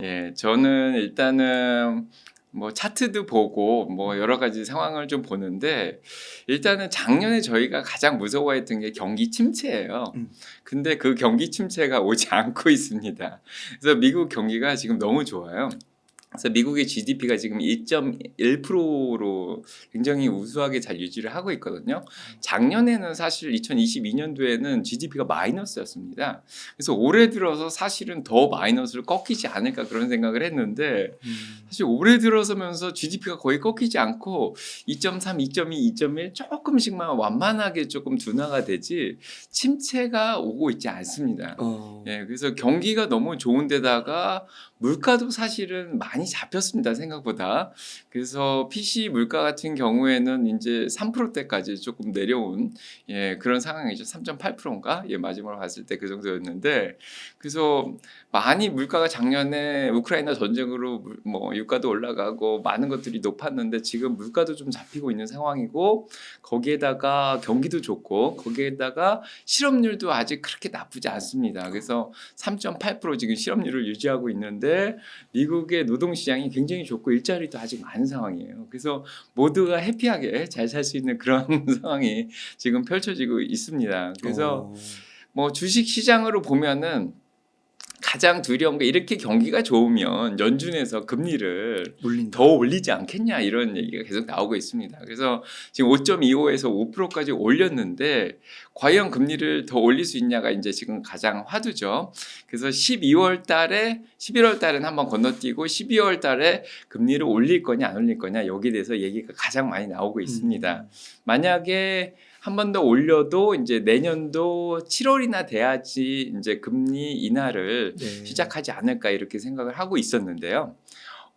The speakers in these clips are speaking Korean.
예, 저는 일단은 뭐 차트도 보고 뭐 여러 가지 상황을 좀 보는데 일단은 작년에 저희가 가장 무서워했던 게 경기 침체예요. 음. 근데 그 경기 침체가 오지 않고 있습니다. 그래서 미국 경기가 지금 너무 좋아요. 그래서 미국의 GDP가 지금 2.1%로 굉장히 우수하게 잘 유지를 하고 있거든요. 작년에는 사실 2022년도에는 GDP가 마이너스였습니다. 그래서 올해 들어서 사실은 더 마이너스를 꺾이지 않을까 그런 생각을 했는데 사실 올해 들어서면서 GDP가 거의 꺾이지 않고 2.3, 2.2, 2.1 조금씩만 완만하게 조금 둔화가 되지 침체가 오고 있지 않습니다. 예, 그래서 경기가 너무 좋은데다가 물가도 사실은 많이 잡혔습니다, 생각보다. 그래서 PC 물가 같은 경우에는 이제 3%대까지 조금 내려온 그런 상황이죠. 3.8%인가? 마지막으로 봤을 때 그 정도였는데 그래서 많이 물가가 작년에 우크라이나 전쟁으로 뭐 유가도 올라가고 많은 것들이 높았는데 지금 물가도 좀 잡히고 있는 상황이고 거기에다가 경기도 좋고 거기에다가 실업률도 아직 그렇게 나쁘지 않습니다. 그래서 3.8% 지금 실업률을 유지하고 있는데 미국의 노동시장이 굉장히 좋고 일자리도 아직 많은 상황이에요. 그래서 모두가 해피하게 잘 살 수 있는 그런 상황이 지금 펼쳐지고 있습니다. 그래서 뭐 주식 시장으로 보면은 가장 두려운 게 이렇게 경기가 좋으면 연준에서 금리를 올린다. 더 올리지 않겠냐 이런 얘기가 계속 나오고 있습니다. 그래서 지금 5.25에서 5%까지 올렸는데 과연 금리를 더 올릴 수 있냐가 이제 지금 가장 화두죠. 그래서 11월 달에는 한번 건너뛰고 12월 달에 금리를 올릴 거냐 안 올릴 거냐 여기에 대해서 얘기가 가장 많이 나오고 있습니다. 만약에 한 번 더 올려도 이제 내년도 7월이나 돼야지 이제 금리 인하를 시작하지 않을까 이렇게 생각을 하고 있었는데요.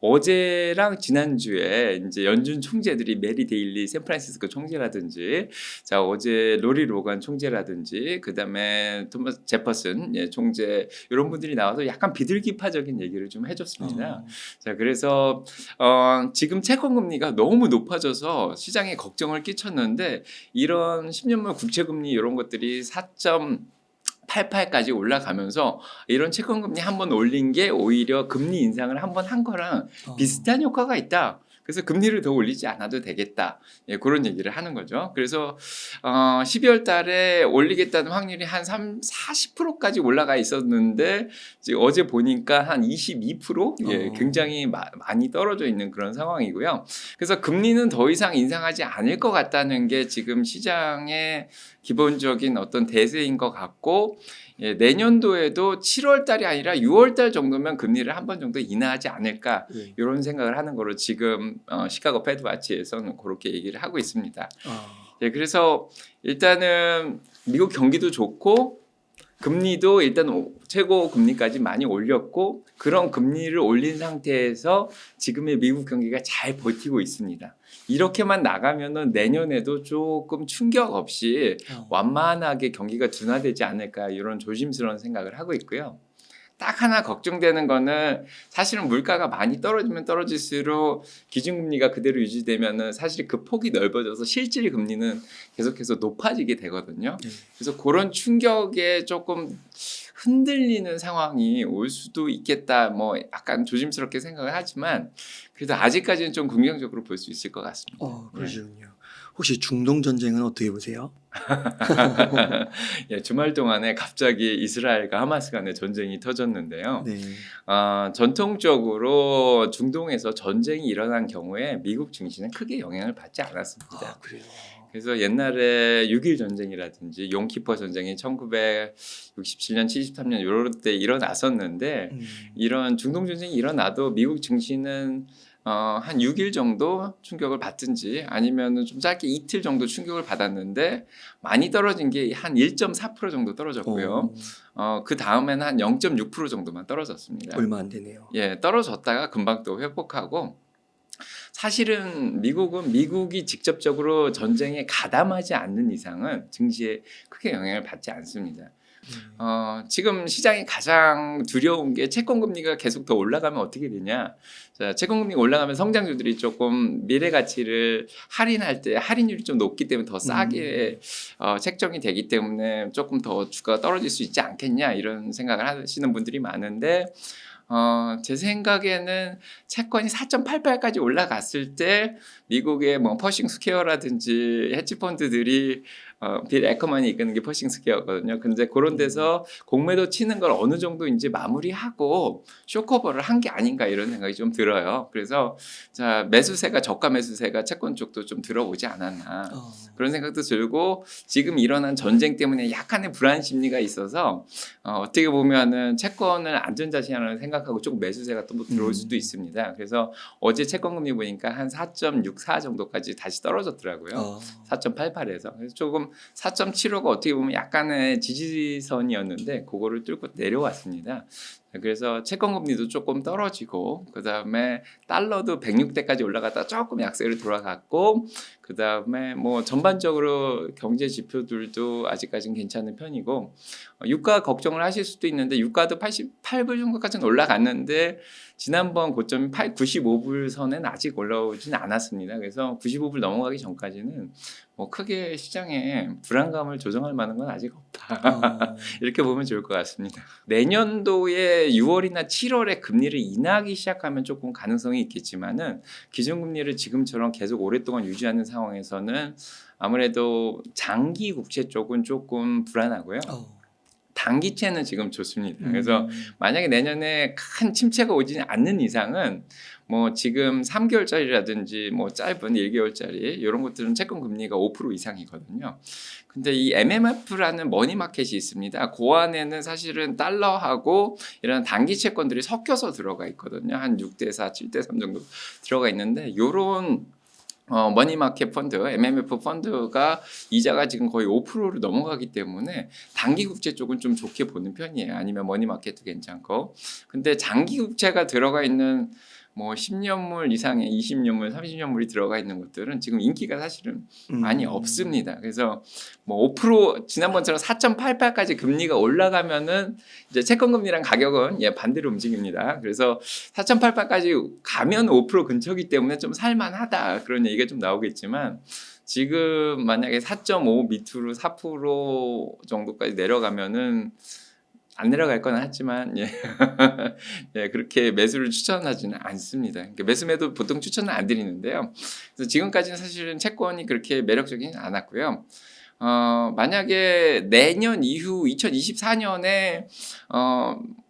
어제랑 지난주에 이제 연준 총재들이 메리 데일리 샌프란시스코 총재라든지 자 어제 로리 로간 총재라든지 그다음에 토마스 제퍼슨 총재 이런 분들이 나와서 약간 비둘기파적인 얘기를 좀 해줬습니다. 자 그래서 지금 채권 금리가 너무 높아져서 시장에 걱정을 끼쳤는데 이런 10년물 국채금리 이런 것들이 4.88까지 올라가면서 이런 채권금리 한번 올린 게 오히려 금리 인상을 한번 한 거랑 비슷한 효과가 있다. 그래서 금리를 더 올리지 않아도 되겠다. 그런 얘기를 하는 거죠. 그래서 12월 달에 올리겠다는 확률이 한 40%까지 올라가 있었는데 지금 어제 보니까 한 22%? 굉장히 많이 떨어져 있는 그런 상황이고요. 그래서 금리는 더 이상 인상하지 않을 것 같다는 게 지금 시장의 기본적인 어떤 대세인 것 같고 내년도에도 7월 달이 아니라 6월 달 정도면 금리를 한 번 정도 인하하지 않을까 이런 생각을 하는 거로 지금 시카고 패드와치에서는 그렇게 얘기를 하고 있습니다. 그래서 일단은 미국 경기도 좋고 금리도 일단 최고 금리까지 많이 올렸고 그런 금리를 올린 상태에서 지금의 미국 경기가 잘 버티고 있습니다. 이렇게만 나가면은 내년에도 조금 충격 없이 완만하게 경기가 둔화되지 않을까 이런 조심스러운 생각을 하고 있고요. 딱 하나 걱정되는 거는 사실은 물가가 많이 떨어지면 떨어질수록 기준금리가 그대로 유지되면은 사실 그 폭이 넓어져서 실질 금리는 계속해서 높아지게 되거든요. 그래서 그런 충격에 조금 흔들리는 상황이 올 수도 있겠다. 뭐 약간 조심스럽게 생각을 하지만 그래도 아직까지는 좀 긍정적으로 볼 수 있을 것 같습니다. 그러시군요. 혹시 중동 전쟁은 어떻게 보세요? 주말 동안에 갑자기 이스라엘과 하마스 간의 전쟁이 터졌는데요. 전통적으로 중동에서 전쟁이 일어난 경우에 미국 증시는 크게 영향을 받지 않았습니다. 그래요? 그래서 옛날에 6.1 전쟁이라든지 용키퍼 전쟁이 1967년, 73년 이럴 때 일어났었는데 이런 중동 전쟁이 일어나도 미국 증시는 한 6일 정도 충격을 받든지 아니면 좀 짧게 이틀 정도 충격을 받았는데 많이 떨어진 게 한 1.4% 정도 떨어졌고요. 그 다음에는 한 0.6% 정도만 떨어졌습니다. 얼마 안 되네요. 떨어졌다가 금방 또 회복하고 사실은 미국이 직접적으로 전쟁에 가담하지 않는 이상은 증시에 크게 영향을 받지 않습니다. 지금 시장이 가장 두려운 게 채권금리가 계속 더 올라가면 어떻게 되냐. 자, 채권금리가 올라가면 성장주들이 조금 미래 가치를 할인할 때 할인율이 좀 높기 때문에 더 싸게 책정이 되기 때문에 조금 더 주가가 떨어질 수 있지 않겠냐 이런 생각을 하시는 분들이 많은데 제 생각에는 채권이 4.88까지 올라갔을 때 미국의 뭐 퍼싱 스퀘어라든지 헤지 펀드들이 빌 에커먼이 이끄는 게 퍼싱 스퀘어거든요. 근데 그런 데서 공매도 치는 걸 어느 정도 이제 마무리하고 쇼커버를 한 게 아닌가 이런 생각이 좀 들어요. 그래서 자, 매수세가 저가 매수세가 채권 쪽도 좀 들어오지 않았나. 그런 생각도 들고 지금 일어난 전쟁 때문에 약간의 불안 심리가 있어서 어떻게 보면은 채권을 안전자산이라고 생각하고 조금 매수세가 또 들어올 수도 있습니다. 그래서 어제 채권 금리 보니까 한 4.64 정도까지 다시 떨어졌더라고요. 4.88에서. 그래서 조금 4.75가 어떻게 보면 약간의 지지선이었는데 그거를 뚫고 내려왔습니다. 그래서 채권 금리도 조금 떨어지고 그다음에 달러도 106대까지 올라갔다 조금 약세로 돌아갔고 그다음에 뭐 전반적으로 경제 지표들도 아직까지는 괜찮은 편이고 유가 걱정을 하실 수도 있는데 유가도 88불 정도까지는 올라갔는데 지난번 고점이 95불 선은 아직 올라오진 않았습니다. 그래서 95불 넘어가기 전까지는 뭐 크게 시장에 불안감을 조정할 만한 건 아직 없다. 이렇게 보면 좋을 것 같습니다. 내년도에 6월이나 7월에 금리를 인하하기 시작하면 조금 가능성이 있겠지만은 기준금리를 지금처럼 계속 오랫동안 유지하는 상황에서는 아무래도 장기 국채 쪽은 조금 불안하고요. 단기채는 지금 좋습니다. 그래서 만약에 내년에 큰 침체가 오지 않는 이상은 뭐 지금 3개월짜리라든지 뭐 짧은 1개월짜리 이런 것들은 채권 금리가 5% 이상이거든요. 근데 이 MMF라는 머니마켓이 있습니다. 그 안에는 사실은 달러하고 이런 단기 채권들이 섞여서 들어가 있거든요. 한 6대4, 7대3 정도 들어가 있는데 요런 머니마켓 펀드, MMF 펀드가 이자가 지금 거의 5%를 넘어가기 때문에 단기 국채 쪽은 좀 좋게 보는 편이에요. 아니면 머니마켓도 괜찮고. 근데 장기 국채가 들어가 있는 뭐 10년물 이상의 20년물, 30년물이 들어가 있는 것들은 지금 인기가 사실은 많이 없습니다. 그래서 뭐 5% 지난번처럼 4.88까지 금리가 올라가면은 이제 채권 금리랑 가격은 반대로 움직입니다. 그래서 4.88까지 가면 5% 근처이기 때문에 좀 살만하다 그런 얘기가 좀 나오겠지만 지금 만약에 4.5 밑으로 4% 정도까지 내려가면은 안 내려갈 건 하지만 그렇게 매수를 추천하지는 않습니다. 그러니까 매수매도 보통 추천은 안 드리는데요. 그래서 지금까지는 사실은 채권이 그렇게 매력적이진 않았고요. 만약에 내년 이후 2024년에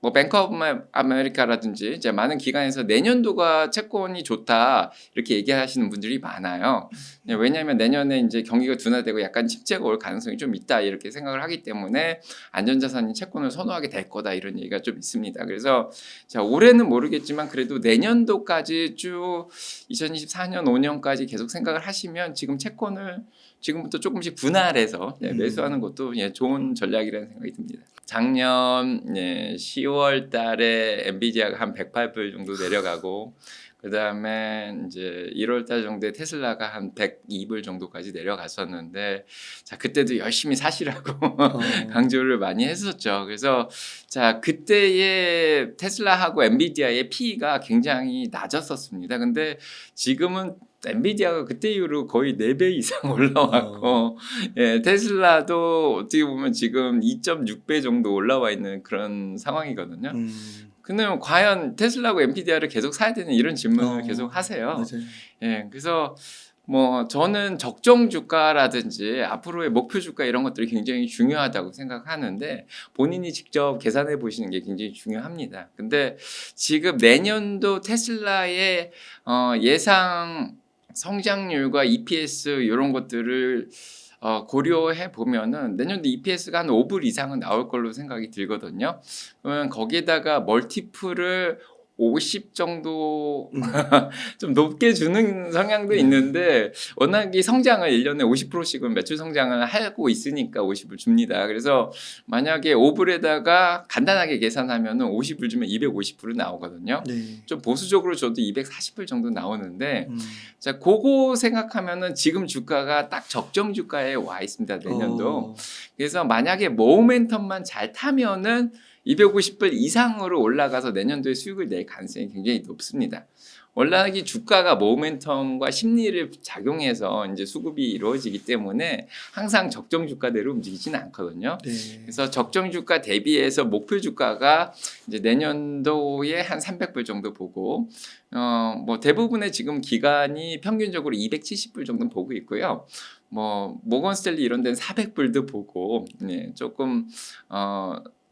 뭐 뱅크 오브 아메리카라든지 이제 많은 기관에서 내년도가 채권이 좋다 이렇게 얘기하시는 분들이 많아요. 왜냐하면 내년에 이제 경기가 둔화되고 약간 침체가 올 가능성이 좀 있다 이렇게 생각을 하기 때문에 안전자산인 채권을 선호하게 될 거다 이런 얘기가 좀 있습니다. 그래서 자 올해는 모르겠지만 그래도 내년도까지 쭉 2024년 5년까지 계속 생각을 하시면 지금 채권을 지금부터 조금씩 분할해서 매수하는 것도 좋은 전략이라는 생각이 듭니다. 작년 10월 달에 엔비디아가 한 108불 정도 내려가고 그다음에 이제 1월 달 정도에 테슬라가 한 102불 정도까지 내려갔었는데 자 그때도 열심히 사시라고 강조를 많이 했었죠. 그래서 자 그때의 테슬라하고 엔비디아의 P가 굉장히 낮았었습니다. 근데 지금은 엔비디아가 그때 이후로 거의 4배 이상 올라왔고 테슬라도 어떻게 보면 지금 2.6배 정도 올라와 있는 그런 상황이거든요. 근데 과연 테슬라하고 엔비디아를 계속 사야 되는 이런 질문을 계속 하세요. 그래서 뭐 저는 적정 주가라든지 앞으로의 목표 주가 이런 것들이 굉장히 중요하다고 생각하는데 본인이 직접 계산해 보시는 게 굉장히 중요합니다. 근데 지금 내년도 테슬라의 예상 성장률과 EPS 이런 것들을 고려해 보면은 내년도 EPS가 한 5불 이상은 나올 걸로 생각이 들거든요. 그러면 거기에다가 멀티플을 50 정도 좀 높게 주는 성향도 있는데 워낙 이 성장을 1년에 50%씩은 매출 성장을 하고 있으니까 50을 줍니다. 그래서 만약에 5불에다가 간단하게 계산하면은 50을 주면 250불 나오거든요. 좀 보수적으로 줘도 240불 정도 나오는데 자, 그거 생각하면은 지금 주가가 딱 적정 주가에 와 있습니다. 내년도. 그래서 만약에 모멘텀만 잘 타면은 250불 이상으로 올라가서 내년도에 수익을 낼 가능성이 굉장히 높습니다. 워낙에 주가가 모멘텀과 심리를 작용해서 이제 수급이 이루어지기 때문에 항상 적정 주가대로 움직이지는 않거든요. 네. 그래서 적정 주가 대비해서 목표 주가가 이제 내년도에 한 300불 정도 보고, 뭐 대부분의 지금 기관이 평균적으로 270불 정도 보고 있고요. 뭐 모건 스탠리 이런 데는 400불도 보고, 네, 조금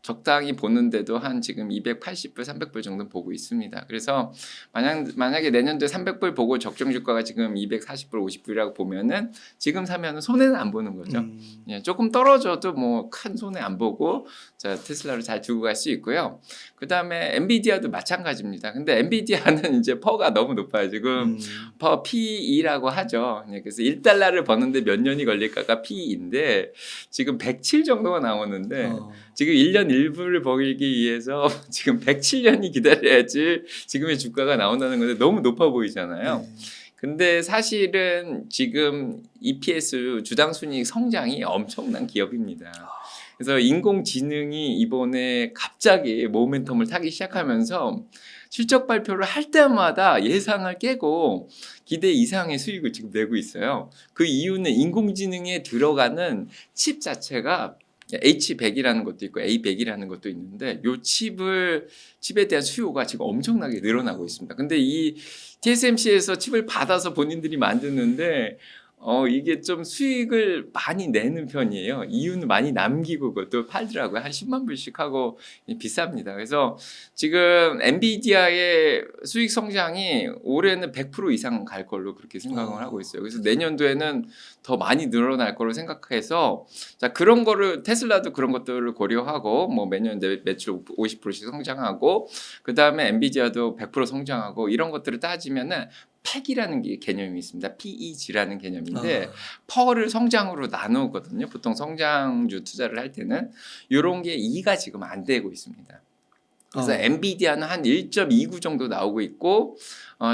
적당히 보는데도 한 지금 280불, 300불 정도 보고 있습니다. 그래서 만약에 내년도에 300불 보고 적정 주가가 지금 240불, 50불이라고 보면은 지금 사면은 손해는 안 보는 거죠. 예, 조금 떨어져도 뭐 큰 손해 안 보고 자, 테슬라를 잘 두고 갈 수 있고요. 그 다음에 엔비디아도 마찬가지입니다. 근데 엔비디아는 이제 퍼가 너무 높아요. 지금 퍼 PE라고 하죠. 예, 그래서 1달러를 버는데 몇 년이 걸릴까가 PE인데 지금 107 정도가 나오는데 지금 1년 1불을 벌기 위해서 지금 107년이 기다려야지 지금의 주가가 나온다는 건데 너무 높아 보이잖아요. 근데 사실은 지금 EPS 주당 순이익 성장이 엄청난 기업입니다. 그래서 인공지능이 이번에 갑자기 모멘텀을 타기 시작하면서 실적 발표를 할 때마다 예상을 깨고 기대 이상의 수익을 지금 내고 있어요. 그 이유는 인공지능에 들어가는 칩 자체가 H100이라는 것도 있고 A100이라는 것도 있는데 이 칩에 대한 수요가 지금 엄청나게 늘어나고 있습니다. 근데 이 TSMC에서 칩을 받아서 본인들이 만드는데 이게 좀 수익을 많이 내는 편이에요. 이유는 많이 남기고 그것도 팔더라고요. 한 10만 불씩 하고 비쌉니다. 그래서 지금 엔비디아의 수익 성장이 올해는 100% 이상 갈 걸로 그렇게 생각을 하고 있어요. 그래서 내년도에는 더 많이 늘어날 거로 생각해서 자, 그런 거를 테슬라도 그런 것들을 고려하고 뭐 매년 매출 50%씩 성장하고 그다음에 엔비디아도 100% 성장하고 이런 것들을 따지면은 팩이라는 개념이 있습니다. PEG라는 개념인데 퍼를 성장으로 나누거든요. 보통 성장주 투자를 할 때는 이런 게 2가 지금 안 되고 있습니다. 그래서 엔비디아는 한 1.29 정도 나오고 있고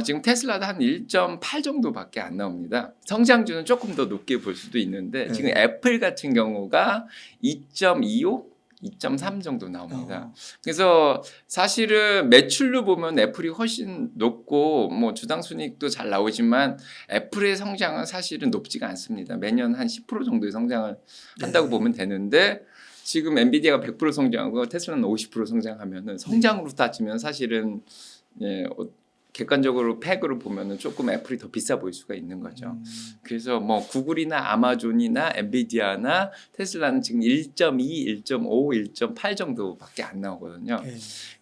지금 테슬라도 한 1.8 정도밖에 안 나옵니다. 성장주는 조금 더 높게 볼 수도 있는데 지금 애플 같은 경우가 2.25? 2.3 정도 나옵니다. 그래서 사실은 매출로 보면 애플이 훨씬 높고 뭐 주당 순이익도 잘 나오지만 애플의 성장은 사실은 높지가 않습니다. 매년 한 10% 정도의 성장을 한다고 보면 되는데 지금 엔비디아가 100% 성장하고 테슬라는 50% 성장하면은 성장으로 따지면 사실은 예, 객관적으로 팩으로 보면은 조금 애플이 더 비싸 보일 수가 있는 거죠. 그래서 뭐 구글이나 아마존이나 엔비디아나 테슬라는 지금 1.2, 1.5, 1.8 정도밖에 안 나오거든요.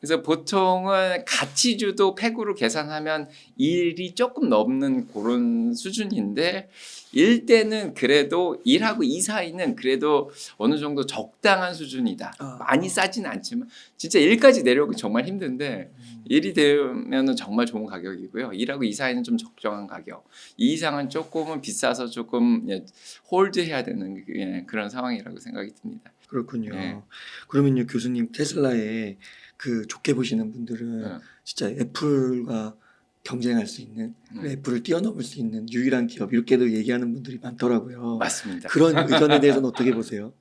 그래서 보통은 가치주도 팩으로 계산하면 1이 조금 넘는 그런 수준인데 1대는 그래도 1하고 2 사이는 그래도 어느 정도 적당한 수준이다. 많이 싸진 않지만 진짜 1까지 내려오기 정말 힘든데 1이 되면은 정말 좋은 가격이고요. 1하고 2 사이는 좀 적정한 가격. 2 이상은 조금은 비싸서 조금 홀드해야 되는 그런 상황이라고 생각이 듭니다. 그렇군요. 네. 그러면요 교수님 테슬라에 그 좋게 보시는 분들은 진짜 애플과 경쟁할 수 있는 애플을 뛰어넘을 수 있는 유일한 기업 이렇게도 얘기하는 분들이 많더라고요. 맞습니다. 그런 의견에 대해서는 어떻게 보세요?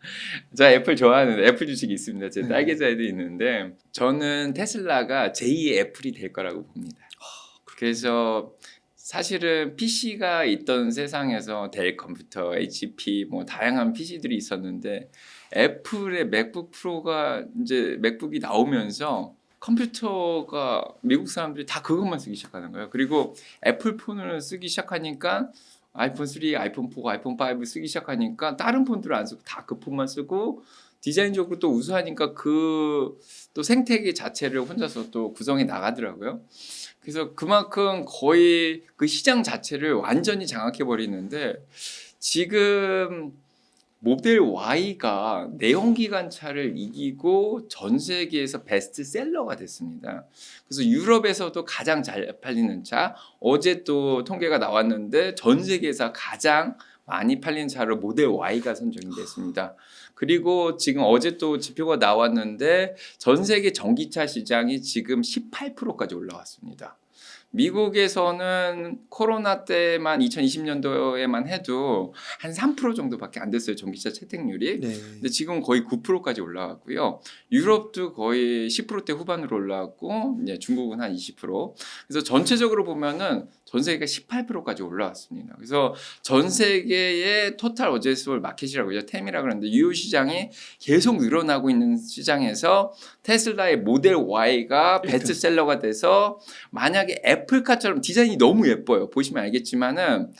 저 애플 좋아하는데 애플 주식이 있습니다. 제 딸 계좌에도 있는데 저는 테슬라가 제2의 애플이 될 거라고 봅니다. 그래서 사실은 PC가 있던 세상에서 델 컴퓨터, HP 뭐 다양한 PC들이 있었는데 애플의 맥북 프로가 이제 맥북이 나오면서 컴퓨터가 미국 사람들이 다 그것만 쓰기 시작하는 거예요. 그리고 애플 폰을 쓰기 시작하니까 아이폰 3, 아이폰 4, 아이폰 5 쓰기 시작하니까 다른 폰들을 안 쓰고 다 그 폰만 쓰고 디자인적으로 또 우수하니까 그 또 생태계 자체를 혼자서 또 구성해 나가더라고요. 그래서 그만큼 거의 그 시장 자체를 완전히 장악해 버리는데 지금 모델 Y가 내연기관차를 이기고 전 세계에서 베스트셀러가 됐습니다. 그래서 유럽에서도 가장 잘 팔리는 차, 어제 또 통계가 나왔는데 전 세계에서 가장 많이 팔린 차로 모델 Y가 선정이 됐습니다. 그리고 지금 어제 또 지표가 나왔는데 전 세계 전기차 시장이 지금 18%까지 올라왔습니다. 미국에서는 코로나 때만 2020년도에만 해도 한 3% 정도밖에 안 됐어요. 전기차 채택률이. 네. 근데 지금 거의 9%까지 올라왔고요. 유럽도 거의 10%대 후반으로 올라왔고 이제 중국은 한 20%. 그래서 전체적으로 보면은 전 세계가 18%까지 올라왔습니다. 그래서 전 세계의 토탈 어제스홀 마켓이라고 하죠. 템이라고 하는데 유효 시장이 계속 늘어나고 있는 시장에서 테슬라의 모델 Y가 베스트셀러가 돼서 만약에 애플카처럼 디자인이 너무 예뻐요. 보시면 알겠지만은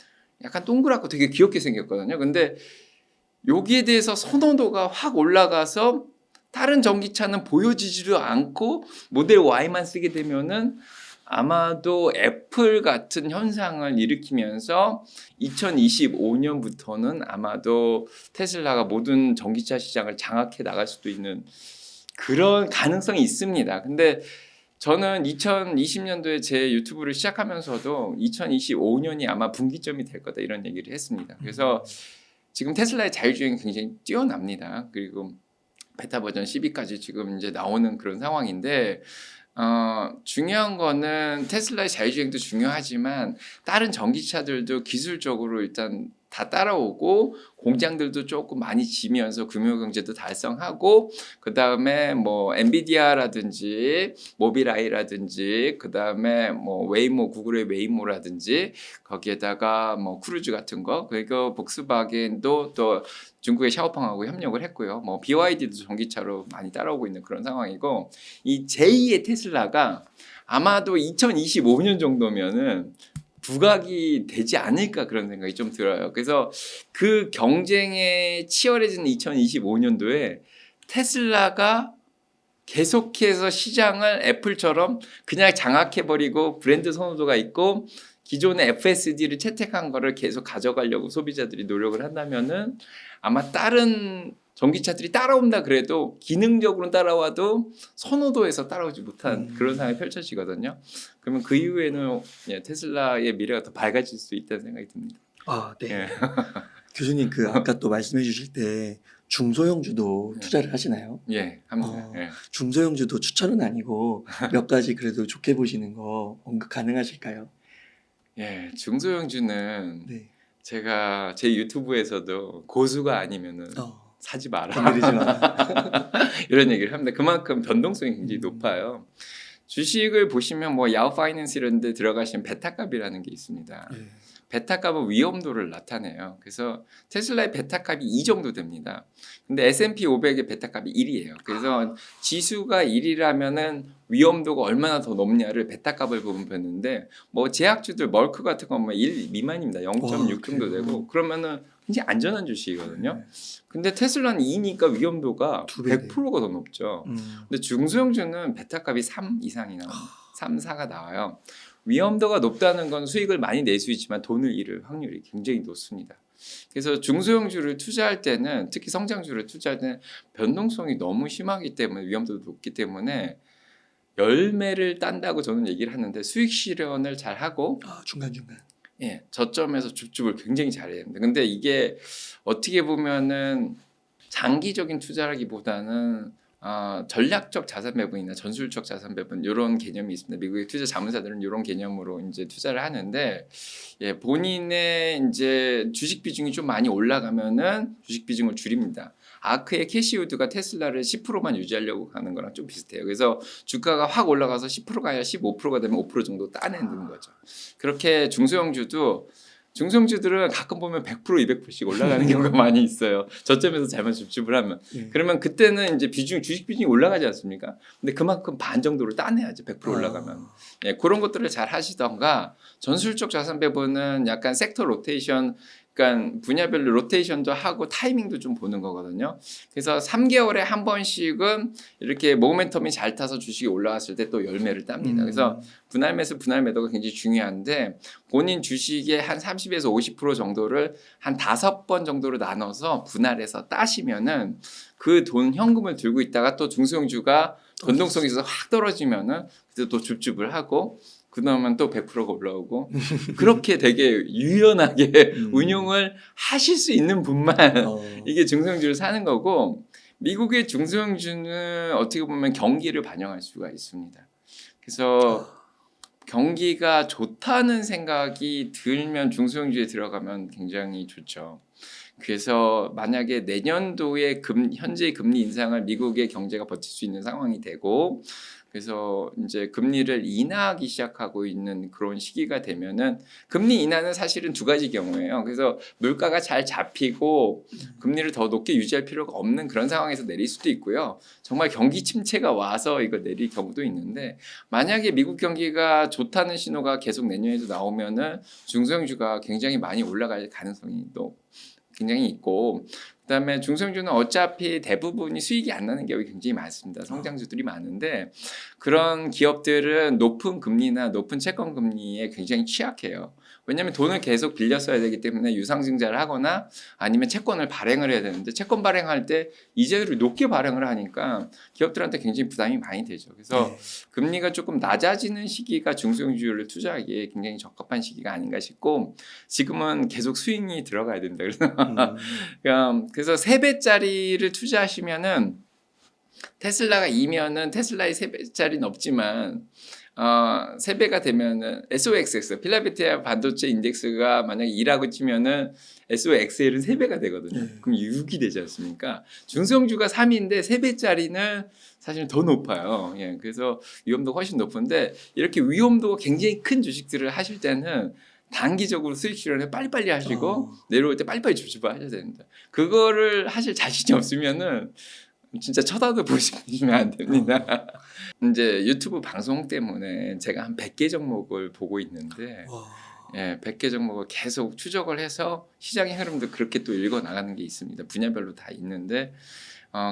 약간 동그랗고 되게 귀엽게 생겼거든요. 근데 여기에 대해서 선호도가 확 올라가서 다른 전기차는 보여지지도 않고 모델 Y만 쓰게 되면은 아마도 애플 같은 현상을 일으키면서 2025년부터는 아마도 테슬라가 모든 전기차 시장을 장악해 나갈 수도 있는 그런 가능성이 있습니다. 근데 저는 2020년도에 제 유튜브를 시작하면서도 2025년이 아마 분기점이 될 거다 이런 얘기를 했습니다. 그래서 지금 테슬라의 자율주행이 굉장히 뛰어납니다. 그리고 베타 버전 12까지 지금 이제 나오는 그런 상황인데 중요한 거는 테슬라의 자율주행도 중요하지만 다른 전기차들도 기술적으로 일단 다 따라오고 공장들도 조금 많이 지면서 금융경제도 달성하고 그 다음에 뭐 엔비디아라든지 모빌아이라든지 그 다음에 뭐 웨이모 구글의 웨이모라든지 거기에다가 뭐 크루즈 같은 거 그리고 복스바겐도 또 중국의 샤오펑하고 협력을 했고요. 뭐 BYD도 전기차로 많이 따라오고 있는 그런 상황이고 이 제2의 테슬라가 아마도 2025년 정도면은 부각이 되지 않을까 그런 생각이 좀 들어요. 그래서 그 경쟁에 치열해지는 2025년도에 테슬라가 계속해서 시장을 애플처럼 그냥 장악해버리고 브랜드 선호도가 있고 기존의 FSD를 채택한 거를 계속 가져가려고 소비자들이 노력을 한다면은 아마 다른 전기차들이 따라온다 그래도 기능적으로는 따라와도 선호도에서 따라오지 못한 그런 상황이 펼쳐지거든요. 그러면 그 이후에는 테슬라의 미래가 더 밝아질 수 있다는 생각이 듭니다. 아, 네. 예. 교수님 그 아까 또 말씀해 주실 때 중소형주도 투자를 하시나요? 예, 합니다. 예. 중소형주도 추천은 아니고 몇 가지 그래도 좋게 보시는 거 언급 가능하실까요? 예, 중소형주는 네. 제가 제 유튜브에서도 고수가 아니면은 사지 마라. 건드리지 마라. 이런 얘기를 합니다. 그만큼 변동성이 굉장히 높아요. 주식을 보시면 뭐 야후 파이낸스 이런 데 들어가시면 베타값이라는 게 있습니다. 네. 베타값은 위험도를 나타내요. 그래서 테슬라의 베타값이 2 정도 됩니다. 근데 S&P 500의 베타값이 1이에요. 그래서 지수가 1이라면은 위험도가 얼마나 더 높냐를 베타값을 보면 보는데 뭐 제약주들 멀크 같은 건 뭐 1 미만입니다. 0.6 정도 되고 그러면은 굉장히 안전한 주식이거든요. 근데 테슬라는 2니까 위험도가 두 배네. 100%가 더 높죠. 근데 중소형주는 베타값이 3 이상이 나옵니다. 3, 4가 나와요. 위험도가 높다는 건 수익을 많이 낼 수 있지만 돈을 잃을 확률이 굉장히 높습니다. 그래서 중소형주를 투자할 때는 특히 성장주를 투자할 때는 변동성이 너무 심하기 때문에 위험도도 높기 때문에 열매를 딴다고 저는 얘기를 하는데 수익 실현을 잘 하고 중간중간. 예, 저점에서 줍줍을 굉장히 잘해야 됩니다. 근데 이게 어떻게 보면은 장기적인 투자라기보다는 전략적 자산 배분이나 전술적 자산 배분 이런 개념이 있습니다. 미국의 투자 자문사들은 이런 개념으로 이제 투자를 하는데 예, 본인의 이제 주식 비중이 좀 많이 올라가면은 주식 비중을 줄입니다. 아크의 캐시우드가 테슬라를 10%만 유지하려고 하는 거랑 좀 비슷해요. 그래서 주가가 확 올라가서 10%가 아니라 15%가 되면 5% 정도 따내는 거죠. 그렇게 중소형주들은 가끔 보면 100% 200%씩 올라가는 경우가 많이 있어요. 저점에서 잘못 줍줍을 하면. 그러면 그때는 이제 주식 비중이 올라가지 않습니까? 근데 그만큼 반 정도를 따내야죠. 100% 올라가면. 예, 그런 것들을 잘 하시던가 전술적 자산 배분은 약간 섹터 로테이션 그러니까 분야별로 로테이션도 하고 타이밍도 좀 보는 거거든요. 그래서 3개월에 한 번씩은 이렇게 모멘텀이 잘 타서 주식이 올라왔을 때 또 열매를 땁니다. 그래서 분할 매수, 분할 매도가 굉장히 중요한데 본인 주식의 한 30에서 50% 정도를 한 5번 정도로 나눠서 분할해서 따시면은 그 돈 현금을 들고 있다가 또 중소형주가 변동성이 있어서 확 떨어지면은 그때 또 줍줍을 하고 그다음엔 또 100%가 올라오고 그렇게 되게 유연하게 운용을 하실 수 있는 분만 이게 중소형주를 사는 거고 미국의 중소형주는 어떻게 보면 경기를 반영할 수가 있습니다. 그래서 경기가 좋다는 생각이 들면 중소형주에 들어가면 굉장히 좋죠. 그래서 만약에 내년도에 현재 금리 인상을 미국의 경제가 버틸 수 있는 상황이 되고 그래서 이제 금리를 인하하기 시작하고 있는 그런 시기가 되면은 금리 인하는 사실은 두 가지 경우예요. 그래서 물가가 잘 잡히고 금리를 더 높게 유지할 필요가 없는 그런 상황에서 내릴 수도 있고요. 정말 경기 침체가 와서 이거 내릴 경우도 있는데 만약에 미국 경기가 좋다는 신호가 계속 내년에도 나오면은 중소형주가 굉장히 많이 올라갈 가능성이 또 굉장히 있고 그다음에 중소형주는 어차피 대부분이 수익이 안 나는 기업이 굉장히 많습니다. 성장주들이 많은데 그런 기업들은 높은 금리나 높은 채권 금리에 굉장히 취약해요. 왜냐하면 돈을 계속 빌려 써야 되기 때문에 유상증자를 하거나 아니면 채권을 발행을 해야 되는데 채권 발행할 때 이자율을 높게 발행을 하니까 기업들한테 굉장히 부담이 많이 되죠. 그래서 금리가 조금 낮아지는 시기가 중소형주를 투자하기에 굉장히 적합한 시기가 아닌가 싶고 지금은 계속 스윙이 들어가야 된다. 그래서 3배짜리를 투자하시면은 테슬라가 2면은 테슬라의 3배짜리는 없지만 3배가 되면은 SOXX 필라델피아 반도체 인덱스가 만약에 2라고 치면은 SOXL은 3배가 되거든요. 그럼 6이 되지 않습니까? 중소형주가 3인데 3배짜리는 사실 더 높아요. 예, 그래서 위험도가 훨씬 높은데 이렇게 위험도가 굉장히 큰 주식들을 하실 때는 단기적으로 수익 실현을 빨리빨리 하시고 내려올 때 빨리빨리 주식을 하셔야 됩니다. 그거를 하실 자신이 없으면은 진짜 쳐다도 보시면 안 됩니다. 이제 유튜브 방송 때문에 제가 한 100개 종목을 보고 있는데 예, 100개 종목을 계속 추적을 해서 시장의 흐름도 그렇게 또 읽어 나가는 게 있습니다. 분야별로 다 있는데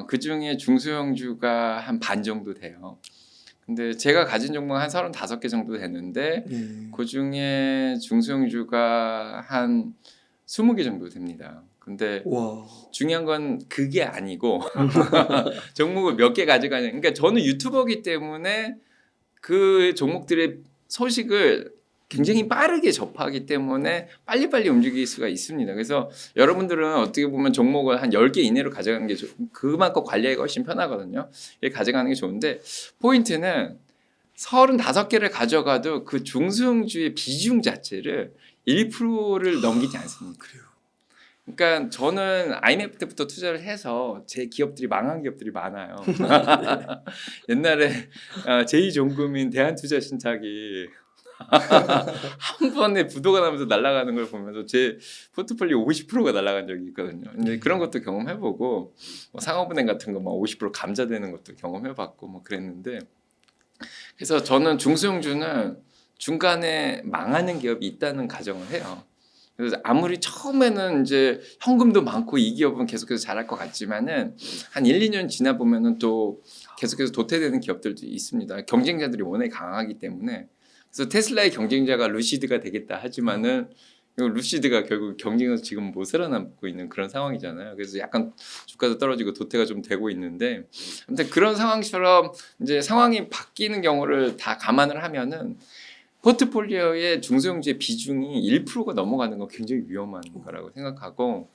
그중에 중소형주가 한 반 정도 돼요. 근데 제가 가진 종목은 한 35개 정도 되는데 그중에 중소형주가 한 20개 정도 됩니다. 근데 중요한 건 그게 아니고 종목을 몇 개 가져가냐. 그러니까 저는 유튜버이기 때문에 그 종목들의 소식을 굉장히 빠르게 접하기 때문에 빨리빨리 움직일 수가 있습니다. 그래서 여러분들은 어떻게 보면 종목을 한 10개 이내로 가져가는 게 그만큼 관리하기가 훨씬 편하거든요. 이렇게 가져가는 게 좋은데 포인트는 35개를 가져가도 그 중소형주의 비중 자체를 1%를 넘기지 않습니다. 그래요. 그러니까 저는 IMF 때부터 투자를 해서 제 기업들이 망한 기업들이 많아요. 옛날에 제2종금인 대한투자신탁이 한 번에 부도가 나면서 날아가는 걸 보면서 제 포트폴리오 50%가 날아간 적이 있거든요. 근데 그런 것도 경험해보고 뭐 상업은행 같은 거 막 50% 감자되는 것도 경험해봤고 뭐 그랬는데 그래서 저는 중소형주는 중간에 망하는 기업이 있다는 가정을 해요. 그래서 아무리 처음에는 이제 현금도 많고 이 기업은 계속해서 잘할 것 같지만은 한 1, 2년 지나 보면은 또 계속해서 도태되는 기업들도 있습니다. 경쟁자들이 워낙 강하기 때문에. 그래서 테슬라의 경쟁자가 루시드가 되겠다 하지만은 루시드가 결국 경쟁에서 지금 못 살아남고 있는 그런 상황이잖아요. 그래서 약간 주가도 떨어지고 도태가 좀 되고 있는데 아무튼 그런 상황처럼 이제 상황이 바뀌는 경우를 다 감안을 하면은 포트폴리오의 중소형주의 비중이 1%가 넘어가는 건 굉장히 위험한 거라고 생각하고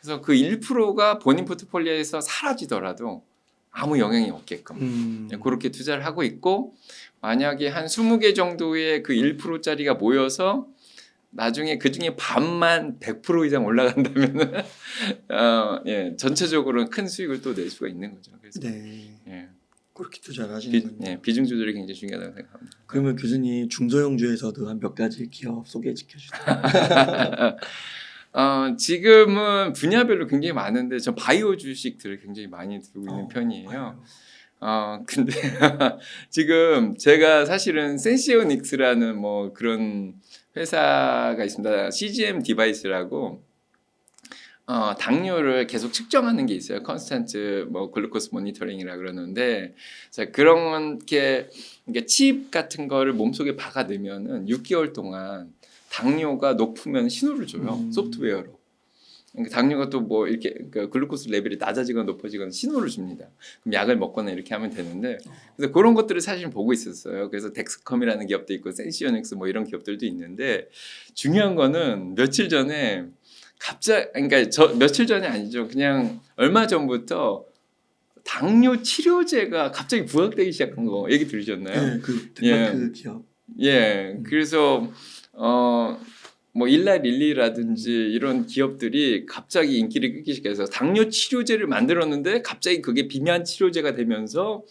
그래서 그 1%가 본인 포트폴리오에서 사라지더라도 아무 영향이 없게끔 그렇게 투자를 하고 있고 만약에 한 20개 정도의 그 1%짜리가 모여서 나중에 그 중에 반만 100% 이상 올라간다면은 예, 전체적으로 큰 수익을 또 낼 수가 있는 거죠. 그래서 예. 그렇게 투자를 하시는군요. 비중 조절이 굉장히 중요하다고 생각합니다. 그러면 교수님 중소형주에서도 한 몇 가지 기업 소개해 주세요. 지금은 분야별로 굉장히 많은데 저 바이오 주식들을 굉장히 많이 들고 있는 편이에요. 근데 지금 제가 사실은 센시오닉스라는 뭐 그런 회사가 있습니다. CGM 디바이스라고 당뇨를 계속 측정하는 게 있어요. 컨스턴트 뭐 글루코스 모니터링이라 그러는데 자, 그런 게 그러니까 칩 같은 거를 몸속에 박아 넣으면은 6개월 동안 당뇨가 높으면 신호를 줘요. 소프트웨어로. 그러니까 당뇨가 또 뭐 이렇게 그러니까 글루코스 레벨이 낮아지거나 높아지거나 신호를 줍니다. 그럼 약을 먹거나 이렇게 하면 되는데 그래서 그런 것들을 사실 보고 있었어요. 그래서 덱스컴이라는 기업도 있고 센시오닉스 뭐 이런 기업들도 있는데 중요한 거는 며칠 전에 그러니까 며칠 전이 아니죠. 그냥 얼마 전부터 당뇨 치료제가 갑자기 부각되기 시작한 거 얘기 들으셨나요? 네, 그 덴마크 기업. 예, 그래서 뭐 일라릴리라든지 이런 기업들이 갑자기 인기를 끌기 시작해서 당뇨 치료제를 만들었는데 갑자기 그게 비만 치료제가 되면서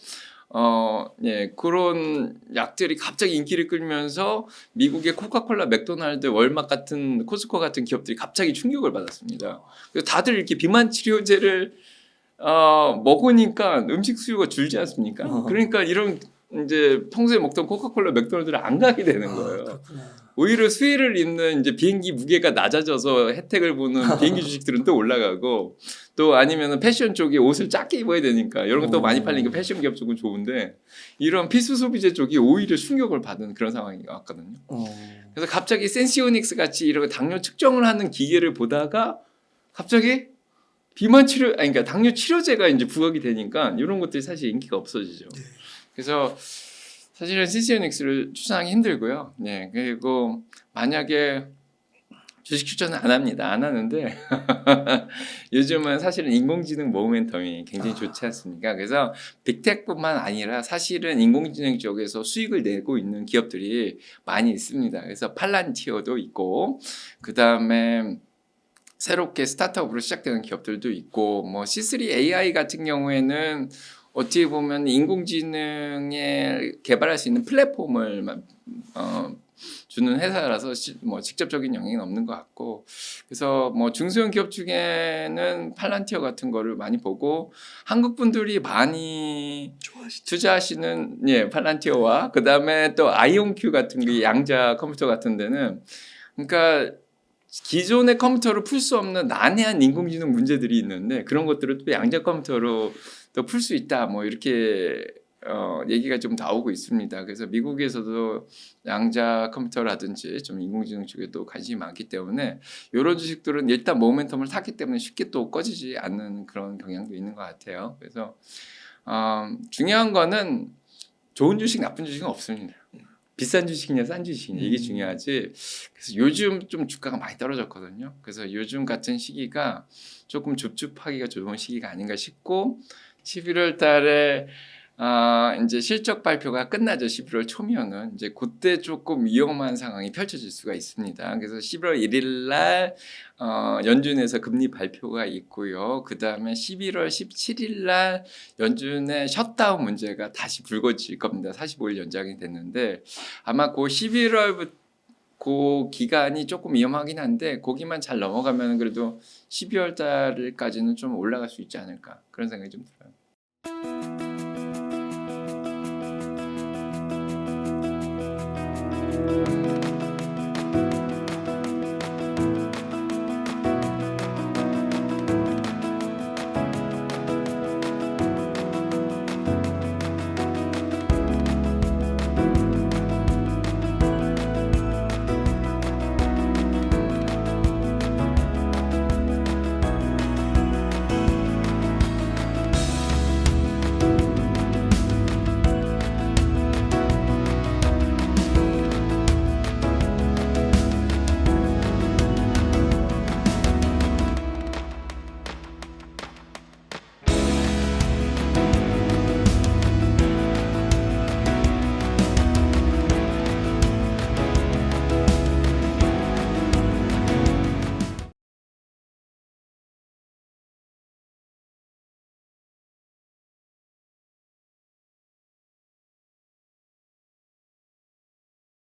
예, 그런 약들이 갑자기 인기를 끌면서 미국의 코카콜라, 맥도날드, 월막 같은 코스코 같은 기업들이 갑자기 충격을 받았습니다. 그래서 다들 이렇게 비만 치료제를 먹으니까 음식 수요가 줄지 않습니까? 그러니까 이런 이제 평소에 먹던 코카콜라, 맥도날드를 안 가게 되는 거예요. 그렇구나. 오히려 수혜를 입는 이제 비행기 무게가 낮아져서 혜택을 보는 비행기 주식들은 또 올라가고 또 아니면은 패션 쪽이 옷을 작게 입어야 되니까 이런 것도 많이 팔리니까 패션 기업 쪽은 좋은데 이런 필수 소비재 쪽이 오히려 충격을 받은 그런 상황이 왔거든요. 그래서 갑자기 센시오닉스 같이 이런 당뇨 측정을 하는 기계를 보다가 갑자기 비만 치료, 아니 그러니까 당뇨 치료제가 이제 부각이 되니까 이런 것들이 사실 인기가 없어지죠. 그래서 사실은 센시오닉스를 추천하기 힘들고요. 네, 그리고 만약에 주식 추천은 안 합니다. 안 하는데 요즘은 사실은 인공지능 모멘텀이 굉장히 좋지 않습니까? 그래서 빅텍뿐만 아니라 사실은 인공지능 쪽에서 수익을 내고 있는 기업들이 많이 있습니다. 그래서 팔란티어도 있고 그 다음에 새롭게 스타트업으로 시작되는 기업들도 있고 뭐 C3 AI 같은 경우에는 어떻게 보면 인공지능에 개발할 수 있는 플랫폼을 주는 회사라서 뭐 직접적인 영향은 없는 것 같고 그래서 뭐 중소형 기업 중에는 팔란티어 같은 거를 많이 보고 한국 분들이 많이 투자하시는 예 팔란티어와 그 다음에 또 아이온큐 같은 게 양자 컴퓨터 같은 데는 그러니까 기존의 컴퓨터로 풀 수 없는 난해한 인공지능 문제들이 있는데 그런 것들을 또 양자 컴퓨터로 또 풀 수 있다 뭐 이렇게 얘기가 좀 나오고 있습니다. 그래서 미국에서도 양자 컴퓨터라든지 좀 인공지능 쪽에도 관심이 많기 때문에 이런 주식들은 일단 모멘텀을 탔기 때문에 쉽게 또 꺼지지 않는 그런 경향도 있는 것 같아요. 그래서 중요한 거는 좋은 주식, 나쁜 주식은 없습니다. 비싼 주식이냐 싼 주식이냐 이게 중요하지. 그래서 요즘 좀 주가가 많이 떨어졌거든요. 그래서 요즘 같은 시기가 조금 줍줍하기가 좋은 시기가 아닌가 싶고 11월 달에 이제 실적 발표가 끝나죠. 11월 초면은 이제 그때 조금 위험한 상황이 펼쳐질 수가 있습니다. 그래서 11월 1일 날 연준에서 금리 발표가 있고요. 그 다음에 11월 17일 날 연준의 셧다운 문제가 다시 불거질 겁니다. 45일 연장이 됐는데 아마 그 11월부터 그 기간이 조금 위험하긴 한데 거기만 잘 넘어가면 그래도 12월 달까지는 좀 올라갈 수 있지 않을까 그런 생각이 좀 들어요.